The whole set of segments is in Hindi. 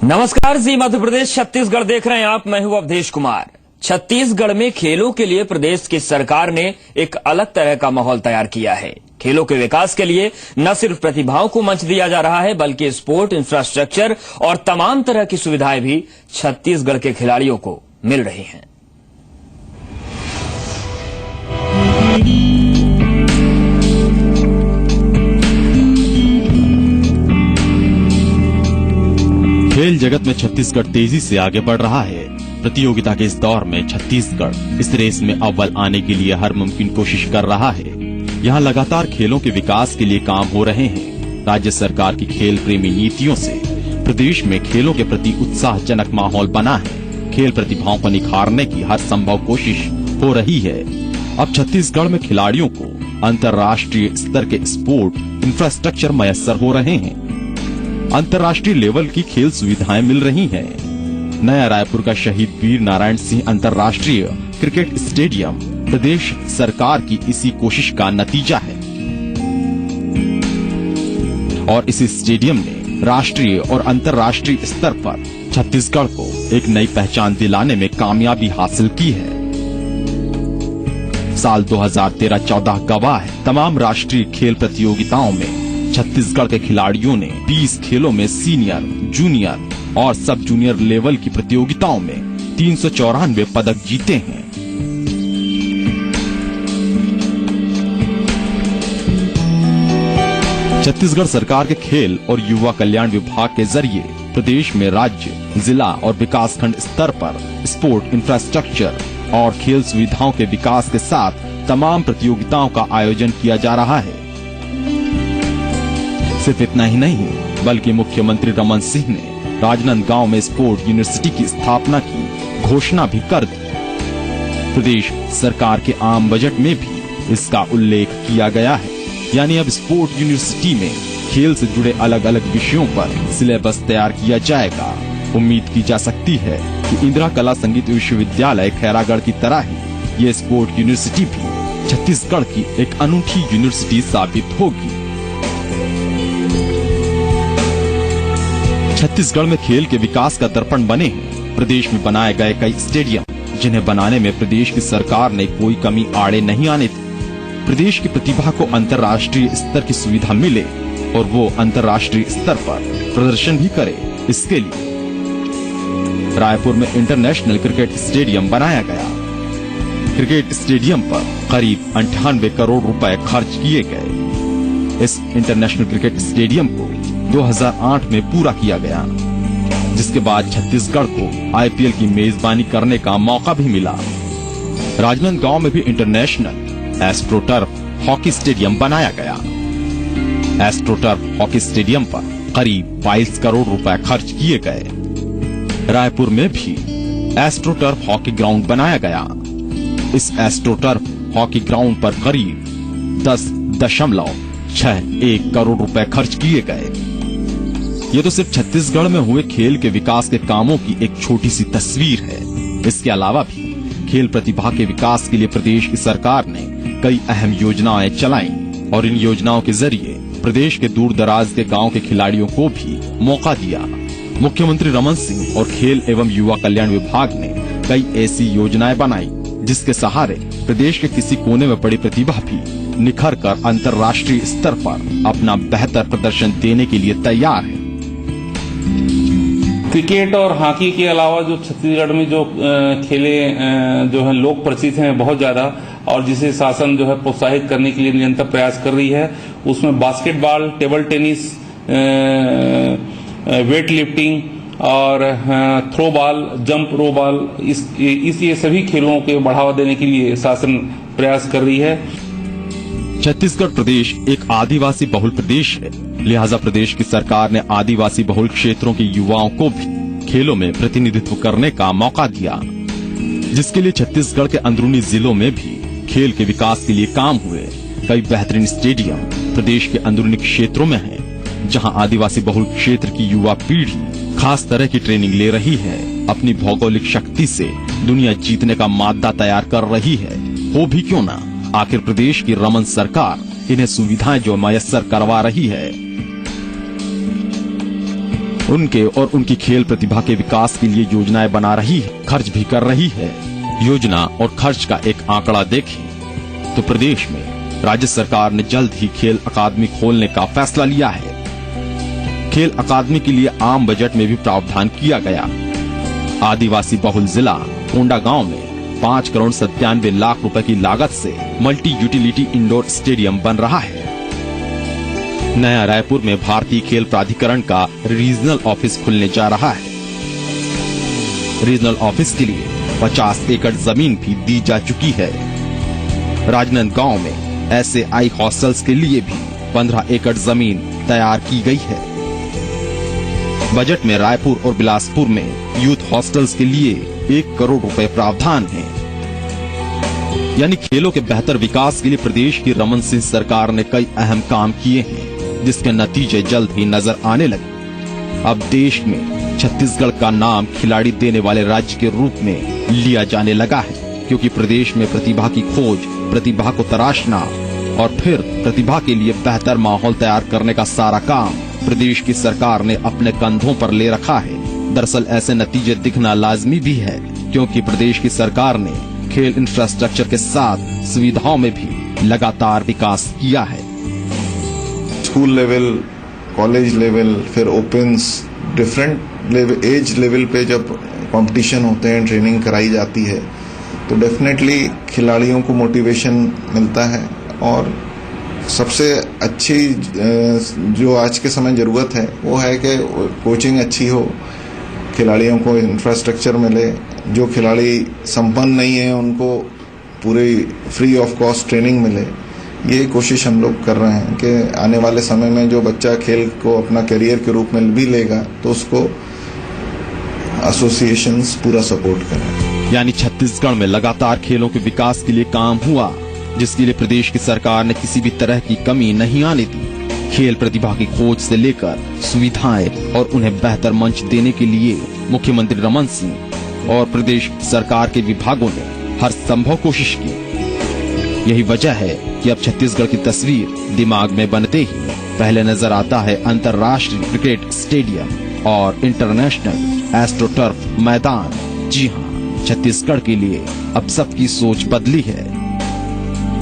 नमस्कार जी, मध्य प्रदेश छत्तीसगढ़ देख रहे हैं आप। मैं हूं अवधेश कुमार। छत्तीसगढ़ में खेलों के लिए प्रदेश की सरकार ने एक अलग तरह का माहौल तैयार किया है। खेलों के विकास के लिए न सिर्फ प्रतिभाओं को मंच दिया जा रहा है, बल्कि स्पोर्ट इंफ्रास्ट्रक्चर और तमाम तरह की सुविधाएं भी छत्तीसगढ़ के खिलाड़ियों को मिल रही हैं। खेल जगत में छत्तीसगढ़ तेजी से आगे बढ़ रहा है। प्रतियोगिता के इस दौर में छत्तीसगढ़ इस रेस में अव्वल आने के लिए हर मुमकिन कोशिश कर रहा है। यहाँ लगातार खेलों के विकास के लिए काम हो रहे हैं। राज्य सरकार की खेल प्रेमी नीतियों से प्रदेश में खेलों के प्रति उत्साहजनक माहौल बना है। खेल प्रतिभाओं को निखारने की हर संभव कोशिश हो रही है। अब छत्तीसगढ़ में खिलाड़ियों को अंतर्राष्ट्रीय स्तर के स्पोर्ट इंफ्रास्ट्रक्चर मयस्सर हो रहे हैं। अंतर्राष्ट्रीय लेवल की खेल सुविधाएं मिल रही हैं। नया रायपुर का शहीद वीर नारायण सिंह अंतर्राष्ट्रीय क्रिकेट स्टेडियम प्रदेश सरकार की इसी कोशिश का नतीजा है और इस स्टेडियम ने राष्ट्रीय और अंतर्राष्ट्रीय स्तर पर छत्तीसगढ़ को एक नई पहचान दिलाने में कामयाबी हासिल की है। साल 2013-14 गवाह है। तमाम राष्ट्रीय खेल प्रतियोगिताओं में छत्तीसगढ़ के खिलाड़ियों ने 20 खेलों में सीनियर, जूनियर और सब जूनियर लेवल की प्रतियोगिताओं में 394 पदक जीते हैं। छत्तीसगढ़ सरकार के खेल और युवा कल्याण विभाग के जरिए प्रदेश में राज्य, जिला और विकासखंड स्तर पर स्पोर्ट इंफ्रास्ट्रक्चर और खेल सुविधाओं के विकास के साथ तमाम प्रतियोगिताओं का आयोजन किया जा रहा है। सिर्फ इतना ही नहीं, बल्कि मुख्यमंत्री रमन सिंह ने राजनांदगांव में स्पोर्ट यूनिवर्सिटी की स्थापना की घोषणा भी कर दी। प्रदेश सरकार के आम बजट में भी इसका उल्लेख किया गया है। यानी अब स्पोर्ट यूनिवर्सिटी में खेल से जुड़े अलग अलग विषयों पर सिलेबस तैयार किया जाएगा। उम्मीद की जा सकती है कि इंदिरा कला संगीत विश्वविद्यालय खैरागढ़ की तरह ही ये स्पोर्ट यूनिवर्सिटी भी छत्तीसगढ़ की एक अनूठी यूनिवर्सिटी साबित होगी। छत्तीसगढ़ में खेल के विकास का दर्पण बने हैं प्रदेश में बनाए गए कई स्टेडियम, जिन्हें बनाने में प्रदेश की सरकार ने कोई कमी आड़े नहीं आने दी। प्रदेश की प्रतिभा को अंतर्राष्ट्रीय स्तर की सुविधा मिले और वो अंतर्राष्ट्रीय स्तर पर प्रदर्शन भी करे। इसके लिए रायपुर में इंटरनेशनल क्रिकेट स्टेडियम बनाया गया। क्रिकेट स्टेडियम पर करीब 98 करोड़ रुपए खर्च किए गए। इस इंटरनेशनल क्रिकेट स्टेडियम को 2008 में पूरा किया गया, जिसके बाद छत्तीसगढ़ को आईपीएल की मेजबानी करने का मौका भी मिला। राजनांदगांव में भी इंटरनेशनल एस्ट्रोटर्फ हॉकी स्टेडियम बनाया गया। एस्ट्रोटर्फ हॉकी स्टेडियम पर करीब 22 करोड़ रुपए खर्च किए गए। रायपुर में भी एस्ट्रोटर्फ हॉकी ग्राउंड बनाया गया। इस एस्ट्रोटर्फ हॉकी ग्राउंड पर करीब 10.61 करोड़ रुपए खर्च किए गए। ये तो सिर्फ छत्तीसगढ़ में हुए खेल के विकास के कामों की एक छोटी सी तस्वीर है। इसके अलावा भी खेल प्रतिभा के विकास के लिए प्रदेश की सरकार ने कई अहम योजनाएं चलाई और इन योजनाओं के जरिए प्रदेश के दूर दराज के गांव के खिलाड़ियों को भी मौका दिया। मुख्यमंत्री रमन सिंह और खेल एवं युवा कल्याण विभाग ने कई ऐसी योजनाएं बनाई, जिसके सहारे प्रदेश के किसी कोने में पड़ी प्रतिभा भी निखर कर अंतर्राष्ट्रीय स्तर पर अपना बेहतर प्रदर्शन देने के लिए तैयार है। क्रिकेट और हॉकी के अलावा जो छत्तीसगढ़ में जो खेले जो है लोक प्रचलित हैं बहुत ज्यादा, और जिसे शासन जो है प्रोत्साहित करने के लिए निरंतर प्रयास कर रही है, उसमें basketball, table tennis, weight lifting और throw ball, jump row ball, ये सभी खेलों को बढ़ावा देने के लिए शासन प्रयास कर रही है। छत्तीसगढ़ प्रदेश एक आदिवासी बहुल प्रदेश है, लिहाजा प्रदेश की सरकार ने आदिवासी बहुल क्षेत्रों के युवाओं को भी खेलों में प्रतिनिधित्व करने का मौका दिया, जिसके लिए छत्तीसगढ़ के अंदरूनी जिलों में भी खेल के विकास के लिए काम हुए। कई बेहतरीन स्टेडियम प्रदेश के अंदरूनी क्षेत्रों में हैं, जहां आदिवासी बहुल क्षेत्र की युवा पीढ़ी खास तरह की ट्रेनिंग ले रही है। अपनी भौगोलिक शक्ति से दुनिया जीतने का मादा तैयार कर रही है। हो भी क्यों ना, आखिर प्रदेश की रमन सरकार इन्हें सुविधाएं जो मयस्सर करवा रही है। उनके और उनकी खेल प्रतिभा के विकास के लिए योजनाएं बना रही है, खर्च भी कर रही है। योजना और खर्च का एक आंकड़ा देखें तो प्रदेश में राज्य सरकार ने जल्द ही खेल अकादमी खोलने का फैसला लिया है। खेल अकादमी के लिए आम बजट में भी प्रावधान किया गया। आदिवासी बहुल जिला कोंडागांव में 5 करोड़ 97 लाख रुपए की लागत से मल्टी यूटिलिटी इंडोर स्टेडियम बन रहा है। नया रायपुर में भारतीय खेल प्राधिकरण का रीजनल ऑफिस खुलने जा रहा है। रीजनल ऑफिस के लिए 50 एकड़ जमीन भी दी जा चुकी है। राजनांदगांव में ऐसे आई हॉस्टल्स के लिए भी 15 एकड़ जमीन तैयार की गई है। बजट में रायपुर और बिलासपुर में यूथ हॉस्टल्स के लिए 1 करोड़ रुपए प्रावधान है। यानी खेलों के बेहतर विकास के लिए प्रदेश की रमन सिंह सरकार ने कई अहम काम किए हैं, जिसके नतीजे जल्द ही नजर आने लगे। अब देश में छत्तीसगढ़ का नाम खिलाड़ी देने वाले राज्य के रूप में लिया जाने लगा है, क्योंकि प्रदेश में प्रतिभा की खोज, प्रतिभा को तराशना और फिर प्रतिभा के लिए बेहतर माहौल तैयार करने का सारा काम प्रदेश की सरकार ने अपने कंधों पर ले रखा है। दरअसल ऐसे नतीजे दिखना लाजमी भी है, क्योंकि प्रदेश की सरकार ने खेल इंफ्रास्ट्रक्चर के साथ सुविधाओं में भी लगातार विकास किया है। स्कूल लेवल, कॉलेज लेवल, फिर opens, different level, age level पे जब कंपटीशन होते हैं, ट्रेनिंग कराई जाती है, तो डेफिनेटली खिलाड़ियों को मोटिवेशन मिलता है। और सबसे अच्छी जो आज के समय ज़रूरत है वो है कि कोचिंग अच्छी हो, खिलाड़ियों को इंफ्रास्ट्रक्चर मिले, जो खिलाड़ी संपन्न नहीं है उनको पूरी फ्री ऑफ कॉस्ट ट्रेनिंग मिले। ये कोशिश हम लोग कर रहे हैं कि आने वाले समय में जो बच्चा खेल को अपना करियर के रूप में भी लेगा तो उसको एसोसिएशंस पूरा सपोर्ट करें। यानी छत्तीसगढ़ में लगातार खेलों के विकास के लिए काम हुआ, जिसके लिए प्रदेश की सरकार ने किसी भी तरह की कमी नहीं आने दी। खेल प्रतिभा की खोज से लेकर सुविधाएं और उन्हें बेहतर मंच देने के लिए मुख्यमंत्री रमन सिंह और प्रदेश सरकार के विभागों ने हर संभव कोशिश की। यही वजह है कि अब छत्तीसगढ़ की तस्वीर दिमाग में बनते ही पहले नजर आता है अंतर्राष्ट्रीय क्रिकेट स्टेडियम और इंटरनेशनल एस्ट्रोटर्फ मैदान। जी हाँ, छत्तीसगढ़ के लिए अब सबकी सोच बदली है।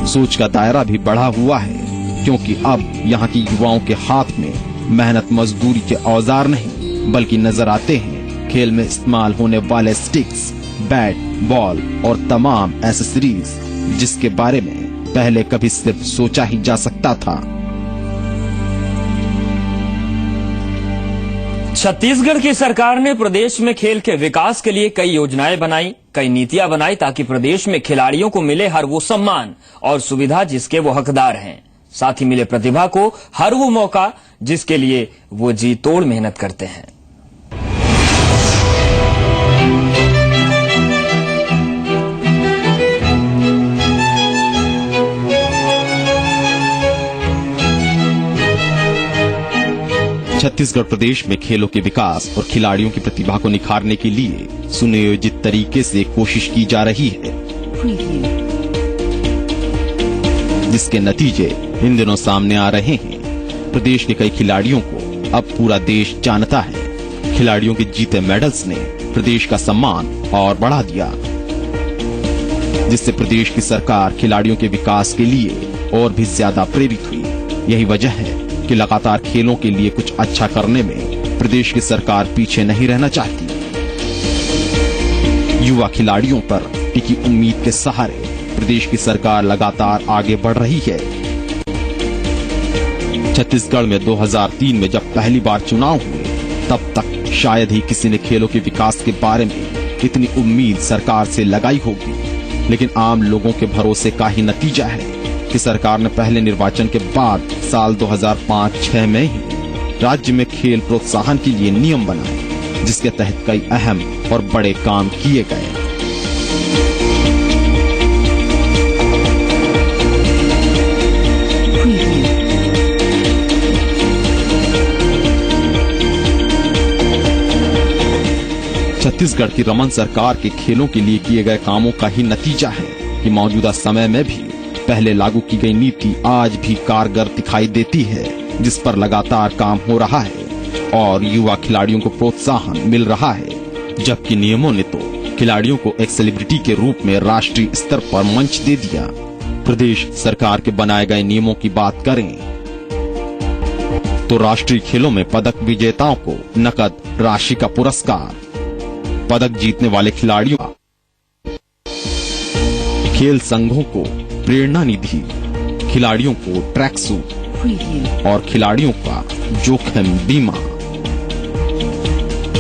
सोच का दायरा भी बढ़ा हुआ है, क्योंकि अब यहाँ की युवाओं के हाथ में मेहनत मजदूरी के औजार नहीं, बल्कि नजर आते हैं खेल में इस्तेमाल होने वाले स्टिक्स, बैट, बॉल और तमाम एसेसरीज, जिसके बारे में पहले कभी सिर्फ सोचा ही जा सकता था। छत्तीसगढ़ की सरकार ने प्रदेश में खेल के विकास के लिए कई योजनाएं बनाई, कई नीतियां बनाई, ताकि प्रदेश में खिलाड़ियों को मिले हर वो सम्मान और सुविधा जिसके वो हकदार हैं। साथ ही मिले प्रतिभा को हर वो मौका जिसके लिए वो जी तोड़ मेहनत करते हैं। छत्तीसगढ़ प्रदेश में खेलों के विकास और खिलाड़ियों की प्रतिभा को निखारने के लिए सुनियोजित तरीके से कोशिश की जा रही है, जिसके नतीजे इन दिनों सामने आ रहे हैं। प्रदेश के कई खिलाड़ियों को अब पूरा देश जानता है। खिलाड़ियों के जीते मेडल्स ने प्रदेश का सम्मान और बढ़ा दिया, जिससे प्रदेश की सरकार खिलाड़ियों के विकास के लिए और भी ज्यादा प्रेरित हुई। यही वजह है कि लगातार खेलों के लिए कुछ अच्छा करने में प्रदेश की सरकार पीछे नहीं रहना चाहती। युवा खिलाड़ियों पर टिकी उम्मीद के सहारे प्रदेश की सरकार लगातार आगे बढ़ रही है। छत्तीसगढ़ में 2003 में जब पहली बार चुनाव हुए, तब तक शायद ही किसी ने खेलों के विकास के बारे में इतनी उम्मीद सरकार से लगाई होगी। लेकिन आम लोगों के भरोसे का ही नतीजा है कि सरकार ने पहले निर्वाचन के बाद साल 2005-06 में ही राज्य में खेल प्रोत्साहन के लिए नियम बनाए, जिसके तहत कई अहम और बड़े काम किए गए। छत्तीसगढ़ की रमन सरकार के खेलों के लिए किए गए कामों का ही नतीजा है कि मौजूदा समय में भी पहले लागू की गई नीति आज भी कारगर दिखाई देती है, जिस पर लगातार काम हो रहा है। और युवा खिलाड़ियों को प्रोत्साहन मिल रहा है, जबकि नियमों ने तो खिलाड़ियों को एक सेलिब्रिटी के रूप में राष्ट्रीय स्तर पर मंच दे दिया। प्रदेश सरकार के बनाए गए नियमों की बात करें तो राष्ट्रीय खेलों में पदक विजेताओं को नकद राशि का पुरस्कार, पदक जीतने वाले खिलाड़ियों का, खेल संघों को प्रेरणा निधि, खिलाड़ियों को ट्रैक सूट और खिलाड़ियों का जोखिम बीमा।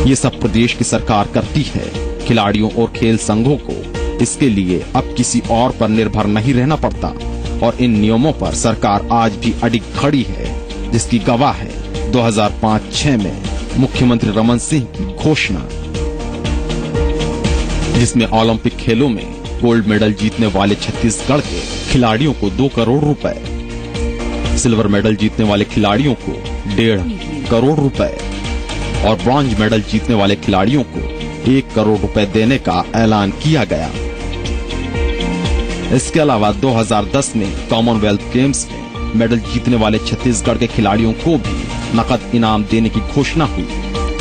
ये सब प्रदेश की सरकार करती है। खिलाड़ियों और खेल संघों को इसके लिए अब किसी और पर निर्भर नहीं रहना पड़ता और इन नियमों पर सरकार आज भी अडिग खड़ी है, जिसकी गवाह है 2005-06 में मुख्यमंत्री रमन सिंह की घोषणा, जिसमें ओलंपिक खेलों में गोल्ड मेडल जीतने वाले छत्तीसगढ़ के खिलाड़ियों को 2 करोड़ रुपए, सिल्वर मेडल जीतने वाले खिलाड़ियों को 1.5 करोड़ रुपए और ब्रॉन्ज मेडल जीतने वाले खिलाड़ियों को 1 करोड़ रुपए देने का ऐलान किया गया। इसके अलावा 2010 में कॉमनवेल्थ गेम्स में मेडल जीतने वाले छत्तीसगढ़ के खिलाड़ियों को भी नकद इनाम देने की घोषणा हुई,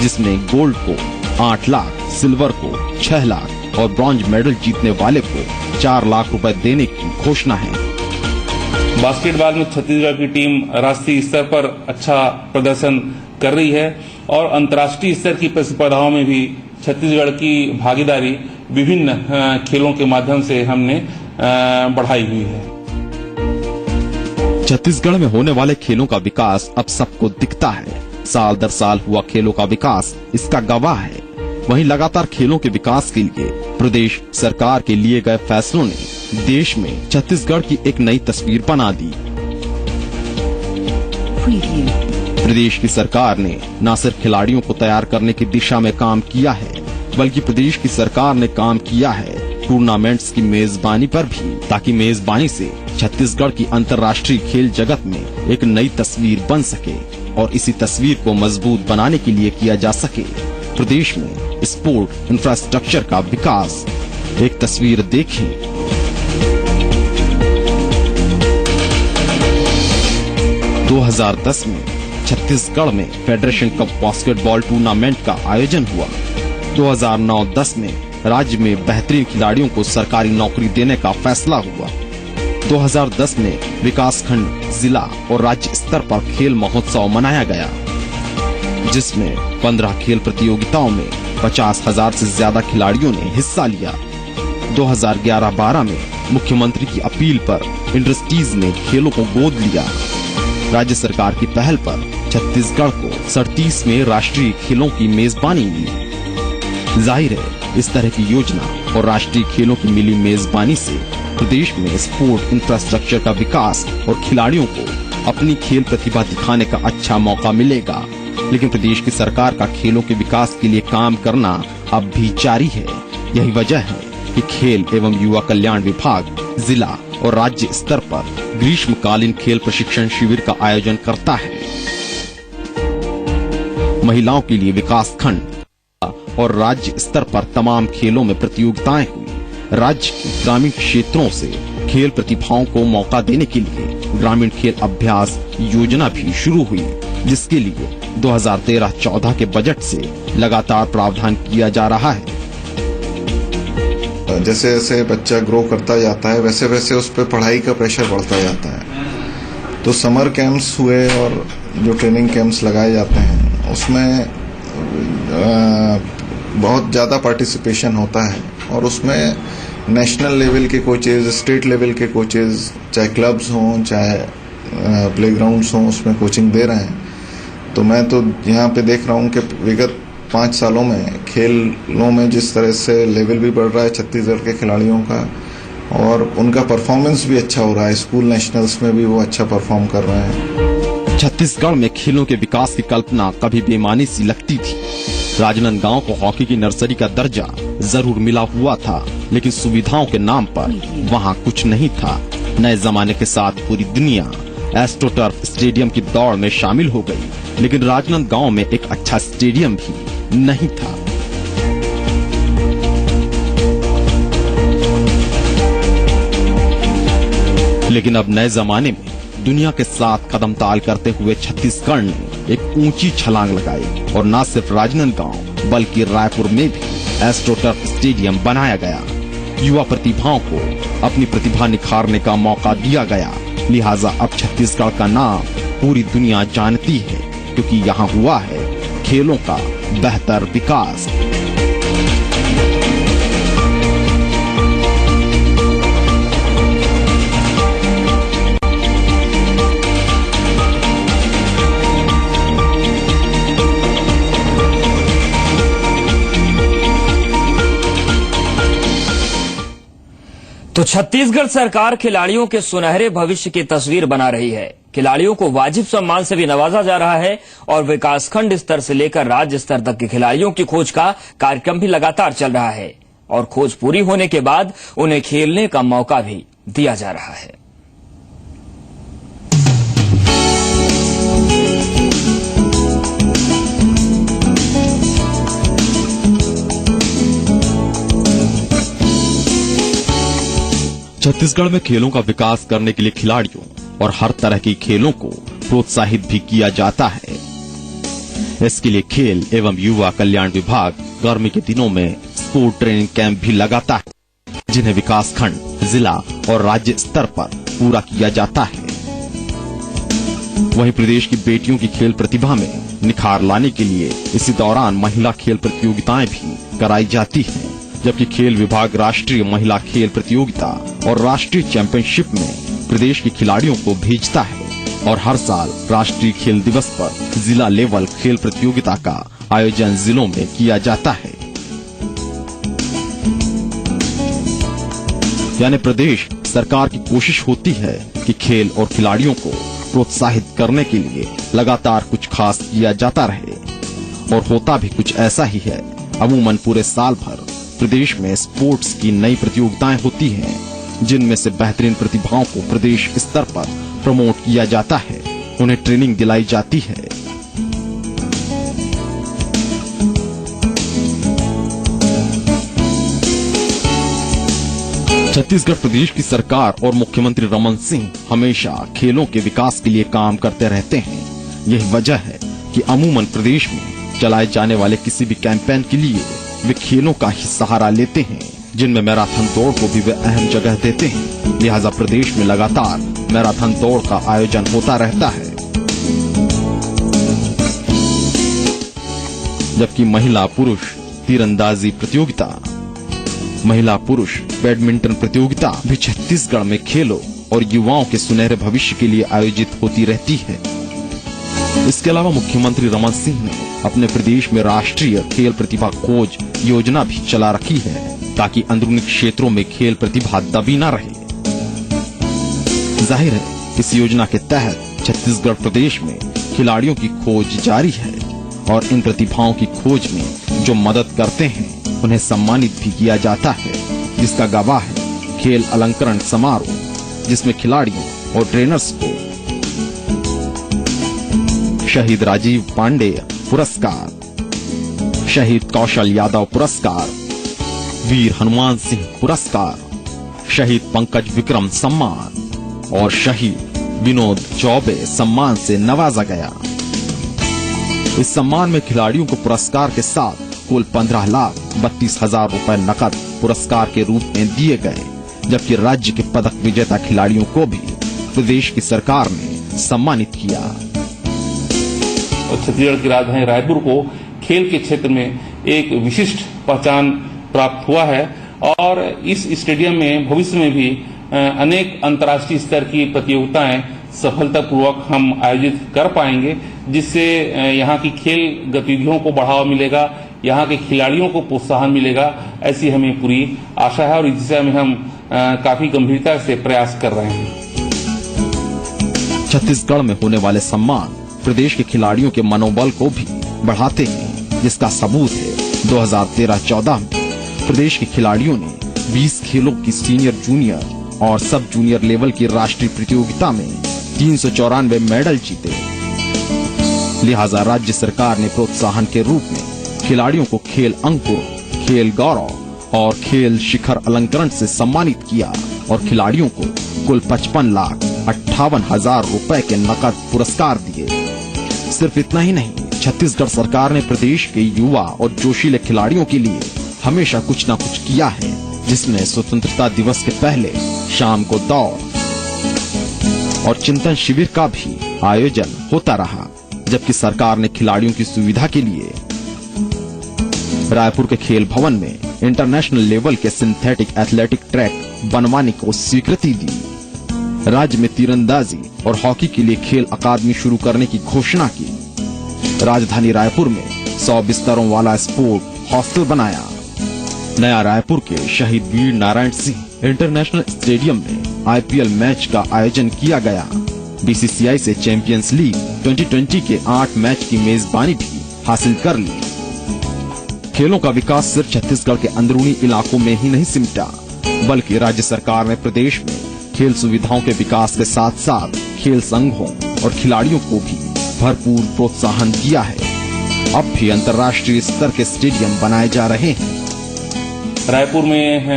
जिसमें गोल्ड को 8 लाख, सिल्वर को 6 लाख और ब्रॉन्ज मेडल जीतने वाले को 4 लाख रुपए देने की घोषणा है। बास्केटबॉल में छत्तीसगढ़ की टीम राष्ट्रीय स्तर पर अच्छा प्रदर्शन कर रही है और अंतर्राष्ट्रीय स्तर की प्रतिस्पर्धाओं में भी छत्तीसगढ़ की भागीदारी विभिन्न खेलों के माध्यम से हमने बढ़ाई हुई है। छत्तीसगढ़ में होने वाले खेलों का विकास अब सबको दिखता है। साल दर साल हुआ खेलों का विकास इसका गवाह है। वहीं लगातार खेलों के विकास के लिए प्रदेश सरकार के लिए गए फैसलों ने देश में छत्तीसगढ़ की एक नई तस्वीर बना दी। प्रदेश की सरकार ने न सिर्फ खिलाड़ियों को तैयार करने की दिशा में काम किया है, बल्कि प्रदेश की सरकार ने काम किया है टूर्नामेंट्स की मेजबानी पर भी, ताकि मेजबानी से छत्तीसगढ़ की अंतर्राष्ट्रीय खेल जगत में एक नई तस्वीर बन सके और इसी तस्वीर को मजबूत बनाने के लिए किया जा सके प्रदेश में स्पोर्ट इंफ्रास्ट्रक्चर का विकास। एक तस्वीर देखें। – 2010 में छत्तीसगढ़ में फेडरेशन कप बास्केटबॉल टूर्नामेंट का आयोजन हुआ। 2009-10 में राज्य में बेहतरीन खिलाड़ियों को सरकारी नौकरी देने का फैसला हुआ। 2010 में विकासखंड, जिला और राज्य स्तर पर खेल महोत्सव मनाया गया, जिसमें 15 खेल प्रतियोगिताओं में 50,000 से ज्यादा खिलाड़ियों ने हिस्सा लिया। 2011-12 में मुख्यमंत्री की अपील पर इंडस्ट्रीज ने खेलों को गोद लिया। राज्य सरकार की पहल पर छत्तीसगढ़ को 37वें राष्ट्रीय खेलों की मेजबानी मिली। जाहिर है, इस तरह की योजना और राष्ट्रीय खेलों की मिली मेजबानी से प्रदेश में स्पोर्ट इंफ्रास्ट्रक्चर का विकास और खिलाड़ियों को अपनी खेल प्रतिभा दिखाने का अच्छा मौका मिलेगा। लेकिन प्रदेश की सरकार का खेलों के विकास के लिए काम करना अब भी जारी है। यही वजह है कि खेल एवं युवा कल्याण विभाग जिला और राज्य स्तर पर ग्रीष्मकालीन खेल प्रशिक्षण शिविर का आयोजन करता है। महिलाओं के लिए विकास खंड और राज्य स्तर पर तमाम खेलों में प्रतियोगिताएं हुई। राज्य के ग्रामीण क्षेत्रों से खेल प्रतिभाओं को मौका देने के लिए ग्रामीण खेल अभ्यास योजना भी शुरू हुई, जिसके लिए 2013-14 के बजट से लगातार प्रावधान किया जा रहा है। जैसे जैसे बच्चा ग्रो करता जाता है, वैसे वैसे उस पर पढ़ाई का प्रेशर बढ़ता जाता है। तो समर कैंप्स हुए और जो ट्रेनिंग कैंप्स लगाए जाते हैं, उसमें बहुत ज़्यादा पार्टिसिपेशन होता है और उसमें नेशनल लेवल के कोचेज, स्टेट लेवल के कोचेज, चाहे क्लब्स हों चाहे प्लेग्राउंड्स हों, उसमें कोचिंग दे रहे हैं। तो मैं तो यहाँ पे देख रहा हूँ कि विगत 5 सालों में खेलों में जिस तरह से लेवल भी बढ़ रहा है छत्तीसगढ़ के खिलाड़ियों का और उनका परफॉर्मेंस भी अच्छा हो रहा है। स्कूल नेशनल्स में भी वो अच्छा परफॉर्म कर रहे हैं। छत्तीसगढ़ में खेलों के विकास की कल्पना कभी बेमानी सी लगती थी। राजनांदगांव को हॉकी की नर्सरी का दर्जा जरूर मिला हुआ था, लेकिन सुविधाओं के नाम पर वहाँ कुछ नहीं था। नए जमाने के साथ पूरी दुनिया एस्ट्रोटर्फ स्टेडियम की दौड़ में शामिल हो गई, लेकिन राजनांदगांव में एक अच्छा स्टेडियम भी नहीं था। लेकिन अब नए जमाने में दुनिया के साथ कदम ताल करते हुए छत्तीसगढ़ ने एक ऊंची छलांग लगाई और न सिर्फ राजनांदगांव बल्कि रायपुर में भी एस्ट्रोटर्फ स्टेडियम बनाया गया। युवा प्रतिभाओं को अपनी प्रतिभा निखारने का मौका दिया गया। लिहाजा अब छत्तीसगढ़ का नाम पूरी दुनिया जानती है, क्योंकि यहाँ हुआ है खेलों का बेहतर विकास। तो छत्तीसगढ़ सरकार खिलाड़ियों के सुनहरे भविष्य की तस्वीर बना रही है। खिलाड़ियों को वाजिब सम्मान से भी नवाजा जा रहा है और विकासखंड स्तर से लेकर राज्य स्तर तक के खिलाड़ियों की खोज का कार्यक्रम भी लगातार चल रहा है और खोज पूरी होने के बाद उन्हें खेलने का मौका भी दिया जा रहा है। छत्तीसगढ़ में खेलों का विकास करने के लिए खिलाड़ियों और हर तरह की खेलों को प्रोत्साहित भी किया जाता है। इसके लिए खेल एवं युवा कल्याण विभाग गर्मी के दिनों में स्पोर्ट ट्रेनिंग कैंप भी लगाता है, जिन्हें विकासखंड, जिला और राज्य स्तर पर पूरा किया जाता है। वहीं प्रदेश की बेटियों की खेल प्रतिभा में निखार लाने के लिए इसी दौरान महिला खेल प्रतियोगिताएं भी कराई जाती हैं, जबकि खेल विभाग राष्ट्रीय महिला खेल प्रतियोगिता और राष्ट्रीय चैंपियनशिप में प्रदेश के खिलाड़ियों को भेजता है और हर साल राष्ट्रीय खेल दिवस पर जिला लेवल खेल प्रतियोगिता का आयोजन जिलों में किया जाता है। यानी प्रदेश सरकार की कोशिश होती है कि खेल और खिलाड़ियों को प्रोत्साहित करने के लिए लगातार कुछ खास किया जाता रहे, और होता भी कुछ ऐसा ही है। अमूमन पूरे साल भर प्रदेश में स्पोर्ट्स की नई प्रतियोगिताएं होती हैं, जिनमें से बेहतरीन प्रतिभाओं को प्रदेश स्तर पर प्रमोट किया जाता है, उन्हें ट्रेनिंग दिलाई जाती है। छत्तीसगढ़ प्रदेश की सरकार और मुख्यमंत्री रमन सिंह हमेशा खेलों के विकास के लिए काम करते रहते हैं। यही वजह है कि अमूमन प्रदेश में चलाए जाने वाले किसी भी कैंपेन के लिए वे खेलों का ही सहारा लेते हैं, जिनमें मैराथन दौड़ को भी वे अहम जगह देते हैं। लिहाजा प्रदेश में लगातार मैराथन दौड़ का आयोजन होता रहता है। जबकि महिला पुरुष तीरंदाजी प्रतियोगिता, महिला पुरुष बैडमिंटन प्रतियोगिता भी छत्तीसगढ़ में खेलों और युवाओं के सुनहरे भविष्य के लिए आयोजित होती रहती है। इसके अलावा मुख्यमंत्री रमन सिंह ने अपने प्रदेश में राष्ट्रीय खेल प्रतिभा खोज योजना भी चला रखी है, ताकि अंदरूनी क्षेत्रों में खेल प्रतिभा दबी न रहे। जाहिर है, इस योजना के तहत छत्तीसगढ़ प्रदेश में खिलाड़ियों की खोज जारी है और इन प्रतिभाओं की खोज में जो मदद करते हैं उन्हें सम्मानित भी किया जाता है, जिसका गवाह है खेल अलंकरण समारोह, जिसमें खिलाड़ियों और ट्रेनर्स को शहीद राजीव पांडे पुरस्कार, शहीद कौशल यादव पुरस्कार, वीर हनुमान सिंह पुरस्कार, शहीद पंकज विक्रम सम्मान और शहीद विनोद चौबे सम्मान से नवाजा गया। इस सम्मान में खिलाड़ियों को पुरस्कार के साथ कुल 15,32,000 रुपए नकद पुरस्कार के रूप में दिए गए, जबकि राज्य के पदक विजेता खिलाड़ियों को भी प्रदेश की सरकार ने सम्मानित किया। छत्तीसगढ़ की राजधानी रायपुर को खेल के क्षेत्र में एक विशिष्ट पहचान प्राप्त हुआ है और इस स्टेडियम में भविष्य में भी अनेक अंतर्राष्ट्रीय स्तर की प्रतियोगिताएं सफलतापूर्वक हम आयोजित कर पाएंगे, जिससे यहाँ की खेल गतिविधियों को बढ़ावा मिलेगा, यहाँ के खिलाड़ियों को प्रोत्साहन मिलेगा, ऐसी हमें पूरी आशा है और इस दिशा में हम काफी गंभीरता से प्रयास कर रहे हैं। छत्तीसगढ़ में होने वाले सम्मान प्रदेश के खिलाड़ियों के मनोबल को भी बढ़ाते हैं, जिसका सबूत है 2013-14 में प्रदेश के खिलाड़ियों ने 20 खेलों की सीनियर, जूनियर और सब जूनियर लेवल की राष्ट्रीय प्रतियोगिता में 394 मेडल जीते। लिहाजा राज्य सरकार ने प्रोत्साहन के रूप में खिलाड़ियों को खेल अंकुर, खेल गौरव और खेल शिखर अलंकरण से सम्मानित किया और खिलाड़ियों को कुल 55,58,000 रुपए के नकद पुरस्कार दिए। सिर्फ इतना ही नहीं, छत्तीसगढ़ सरकार ने प्रदेश के युवा और जोशीले खिलाड़ियों के लिए हमेशा कुछ न कुछ किया है, जिसमें स्वतंत्रता दिवस के पहले शाम को दौड़ और चिंतन शिविर का भी आयोजन होता रहा। जबकि सरकार ने खिलाड़ियों की सुविधा के लिए रायपुर के खेल भवन में इंटरनेशनल लेवल के सिंथेटिक एथलेटिक ट्रैक बनवाने को स्वीकृति दी। राज्य में तीरंदाजी और हॉकी के लिए खेल अकादमी शुरू करने की घोषणा की। राजधानी रायपुर में 100 बिस्तरों वाला स्पोर्ट हॉस्टल बनाया। नया रायपुर के शहीद वीर नारायण सिंह इंटरनेशनल स्टेडियम में IPL मैच का आयोजन किया गया। BCCI से चैंपियंस लीग 2020 के 8 मैच की मेजबानी भी हासिल कर ली। खेलों का विकास सिर्फ छत्तीसगढ़ के अंदरूनी इलाकों में ही नहीं सिमटा, बल्कि राज्य सरकार ने प्रदेश में खेल सुविधाओं के विकास के साथ साथ खेल संघों और खिलाड़ियों को भी भरपूर प्रोत्साहन दिया है। अब भी अंतर्राष्ट्रीय स्तर के स्टेडियम बनाए जा रहे हैं। रायपुर में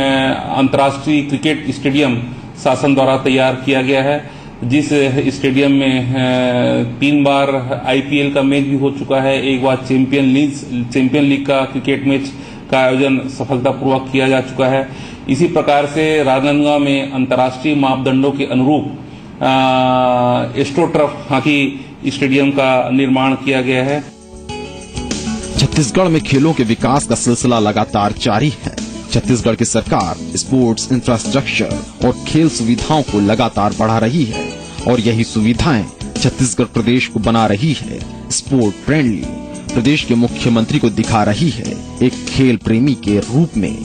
अंतर्राष्ट्रीय क्रिकेट स्टेडियम शासन द्वारा तैयार किया गया है, जिस स्टेडियम में 3 बार IPL का मैच भी हो चुका है। एक बार चैंपियन लीग का क्रिकेट मैच का आयोजन सफलतापूर्वक किया जा चुका है। इसी प्रकार से राजनांदगांव में अंतर्राष्ट्रीय मापदंडों के अनुरूप एस्ट्रोटर्फ हॉकी स्टेडियम का निर्माण किया गया है। छत्तीसगढ़ में खेलों के विकास का सिलसिला लगातार जारी है। छत्तीसगढ़ की सरकार स्पोर्ट्स इंफ्रास्ट्रक्चर और खेल सुविधाओं को लगातार बढ़ा रही है और यही सुविधाएं छत्तीसगढ़ प्रदेश को बना रही है स्पोर्ट फ्रेंडली। प्रदेश के मुख्यमंत्री को दिखा रही है एक खेल प्रेमी के रूप में।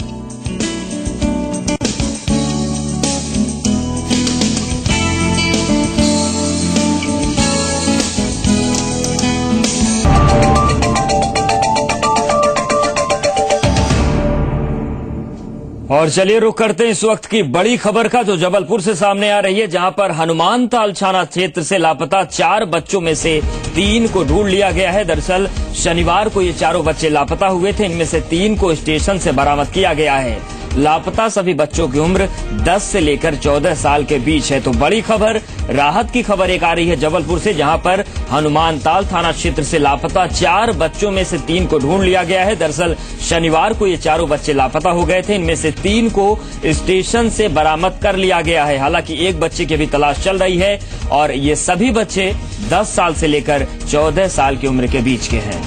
और चलिए रुक करते हैं इस वक्त की बड़ी खबर का, जो जबलपुर से सामने आ रही है, जहां पर हनुमान ताल थाना क्षेत्र से लापता 4 बच्चों में से 3 को ढूंढ लिया गया है। दरअसल शनिवार को ये चारों बच्चे लापता हुए थे। इनमें से 3 को स्टेशन से बरामद किया गया है। लापता सभी बच्चों की उम्र 10 से लेकर 14 साल के बीच है। तो बड़ी खबर, राहत की खबर एक आ रही है जबलपुर से, जहां पर हनुमान ताल थाना क्षेत्र से लापता 4 बच्चों में से 3 को ढूंढ लिया गया है। दरअसल शनिवार को ये चारों बच्चे लापता हो गए थे। इनमें से 3 को स्टेशन से बरामद कर लिया गया है। हालांकि एक बच्चे की भी तलाश चल रही है और ये सभी बच्चे 10 साल से लेकर 14 साल की उम्र के बीच के हैं।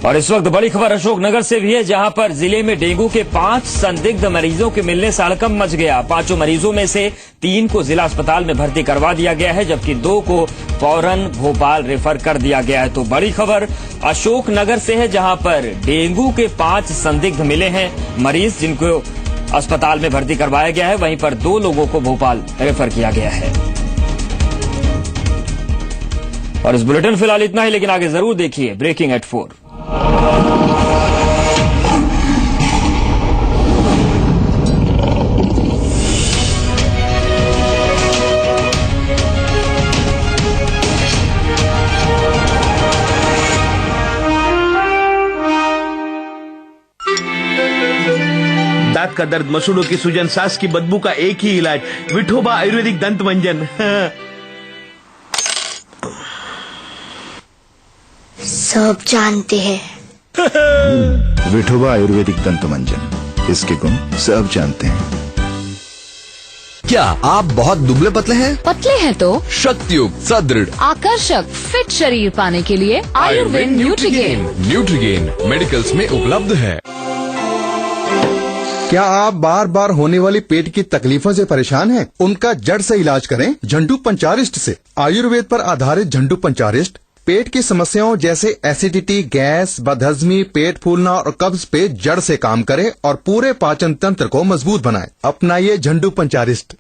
और इस वक्त बड़ी खबर अशोकनगर से भी है, जहां पर जिले में डेंगू के 5 संदिग्ध मरीजों के मिलने से हड़कंप मच गया। 5 मरीजों में से 3 को जिला अस्पताल में भर्ती करवा दिया गया है, जबकि 2 को फौरन भोपाल रेफर कर दिया गया है। तो बड़ी खबर अशोकनगर से है, जहां पर डेंगू के 5 संदिग्ध मिले हैं मरीज, जिनको अस्पताल में भर्ती करवाया गया है। वहीं पर 2 लोगों को भोपाल रेफर किया गया है। और इस बुलेटिन फिलहाल इतना ही, लेकिन आगे जरूर देखिए ब्रेकिंग एट 4। दांत का दर्द, मसूड़ों की सूजन, सांस की बदबू का एक ही इलाज, विठोबा आयुर्वेदिक दंत मंजन। सब जानते हैं। विठोबा आयुर्वेदिक दंत मंजन, इसके गुण सब जानते हैं। क्या आप बहुत दुबले पतले हैं? पतले हैं तो शक्तियुक्त, सदृढ़, आकर्षक, फिट शरीर पाने के लिए आयुर्वेद न्यूट्रीगेन। न्यूट्रीगेन मेडिकल्स में उपलब्ध है। क्या आप बार बार होने वाली पेट की तकलीफों से परेशान हैं? उनका जड़ से इलाज करें झंडू पंचारिस्ट से। आयुर्वेद पर आधारित झंडू पंचारिस्ट पेट की समस्याओं जैसे एसिडिटी, गैस, बदहजमी, पेट फूलना और कब्ज पे जड़ से काम करे और पूरे पाचन तंत्र को मजबूत बनाए। अपनाइए झंडू पंचारिस्ट।